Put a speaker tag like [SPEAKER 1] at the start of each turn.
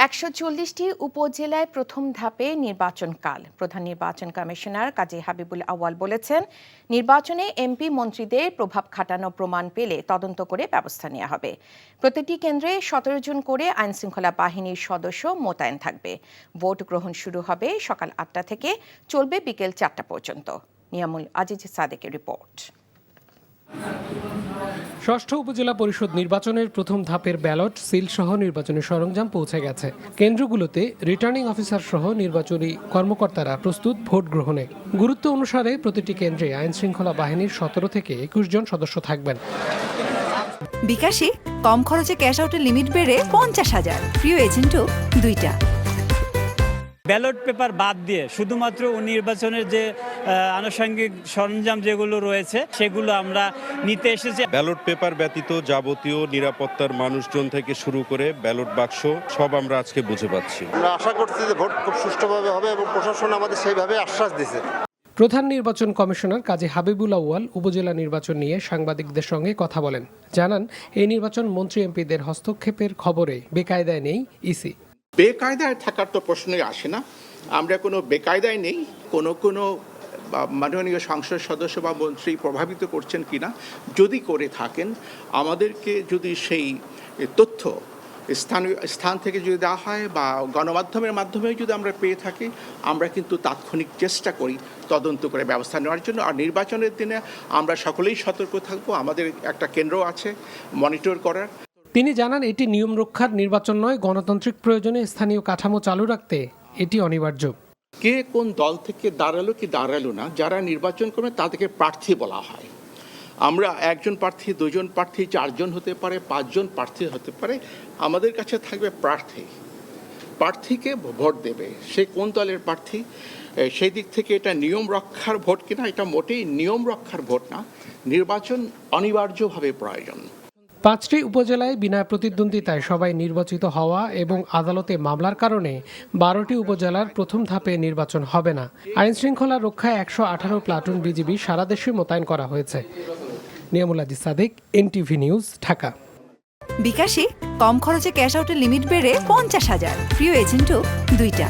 [SPEAKER 1] ১৪০টি উপজেলায় প্রথম ধাপে নির্বাচনকাল। প্রধান নির্বাচন কমিশনার কাজী হাবিবুল আউয়াল বলেছেন, নির্বাচনে এমপি মন্ত্রীদের প্রভাব খাটানো প্রমাণ পেলে তদন্ত করে ব্যবস্থা নেওয়া হবে। প্রতিটি কেন্দ্রে ১৭ জন করে আইনশৃঙ্খলা বাহিনীর সদস্য মোতায়েন থাকবে। ভোট গ্রহণ শুরু হবে সকাল ৮টা থেকে, চলবে বিকেল ৪টা পর্যন্ত। নিয়ামুল আজিজ সাদেকের রিপোর্ট।
[SPEAKER 2] ষষ্ঠ উপজেলা পরিষদ নির্বাচনের প্রথম ধাপের ব্যালট সিল সহ নির্বাচনের সরঞ্জাম পৌঁছে গেছে। কেন্দ্রগুলোতে রিটার্নিং অফিসার সহ নির্বাচনী কর্মকর্তারা প্রস্তুত ভোট গ্রহণে। গুরুত্ব অনুসারে প্রতিটি কেন্দ্রে আইনশৃঙ্খলা বাহিনীর ১৭ থেকে ২১ জন সদস্য থাকবেন।
[SPEAKER 3] বিকাশে কম খরচে ক্যাশ আউটের লিমিট বেড়ে ৫০,০০০, প্রিয় এজেন্টও ২টা।
[SPEAKER 4] ব্যালট পেপার বাদ দিয়ে শুধুমাত্র নির্বাচনের যে আনুষঙ্গিক সরঞ্জাম যেগুলো রয়েছে সেগুলো আমরা নিতে এসেছি।
[SPEAKER 5] ব্যালট পেপার ব্যতীত যাবতীয় নিরাপত্তার মানুষজন থেকে শুরু করে ব্যালট বাক্স সব আমরা আজকে বুঝে পাচ্ছি।
[SPEAKER 6] আমরা আশা করছি যে ভোট খুব সুষ্ঠুভাবে হবে এবং প্রশাসন আমাদের সেইভাবে আশ্বাস দিয়েছে।
[SPEAKER 2] প্রধান নির্বাচন কমিশনার কাজী হাবিবুল আউয়াল উপজেলা নির্বাচন নিয়ে সাংবাদিকদের সঙ্গে কথা বলেন। জানান, এই নির্বাচন মন্ত্রী এমপিদের হস্তক্ষেপের খবরে বেকায়দায় নেই ইসি।
[SPEAKER 7] বেকায়দায় থাকার তো প্রশ্নই আসে না। আমরা কোনো বেকায়দায় নেই। কোনো মাননীয় সংসদ সদস্য বা মন্ত্রী প্রভাবিত করছেন কিনা, যদি করে থাকেন আমাদেরকে যদি সেই তথ্য স্থান থেকে যদি দেওয়া হয় বা গণমাধ্যমের মাধ্যমে যদি আমরা পেয়ে থাকি, আমরা কিন্তু তাৎক্ষণিক চেষ্টা করি তদন্ত করে ব্যবস্থা নেওয়ার জন্য। আর নির্বাচনের দিনে আমরা সকলেই সতর্ক থাকবো। আমাদের একটা কেন্দ্র আছে মনিটর করার।
[SPEAKER 2] তিনি জানান, এটি নিয়ম রক্ষার নির্বাচন নয়, গণতান্ত্রিক প্রয়োজনে স্থানীয় কাঠামো চালু রাখতে এটি অনিবার্য।
[SPEAKER 7] কে কোন দল থেকে দাঁড়ালো কি দাঁড়ালো না, যারা নির্বাচন করবে তাদেরকে প্রার্থী বলা হয়। আমরা একজন প্রার্থী, দুজন প্রার্থী, 4 জন হতে পারে, 5 জন প্রার্থী হতে পারে। আমাদের কাছে থাকবে প্রার্থীকে ভোট দেবে, সে কোন দলের প্রার্থী। সেই দিক থেকে এটা নিয়ম রক্ষার ভোট কিনা, এটা মোটেই নিয়ম রক্ষার ভোট না। নির্বাচন অনিবার্যভাবে প্রয়োজন।
[SPEAKER 2] 5টি উপজেলায় বিনা প্রতিদ্বন্দ্বিতায় সবাই নির্বাচিত হওয়া এবং আদালতে মামলার কারণে 12টি উপজেলার প্রথম ধাপে নির্বাচন হবে না। আইনশৃঙ্খলা রক্ষায় 118 প্লাটুন বিজিবি সারা দেশে মোতায়েন করা হয়েছে। Niamul Aziz Sadek, NTV news, Dhaka.
[SPEAKER 3] বিকাশে কম খরচে ক্যাশ আউটের লিমিট বেড়ে ৫০,০০০, প্রিয় এজেন্টও 2টা।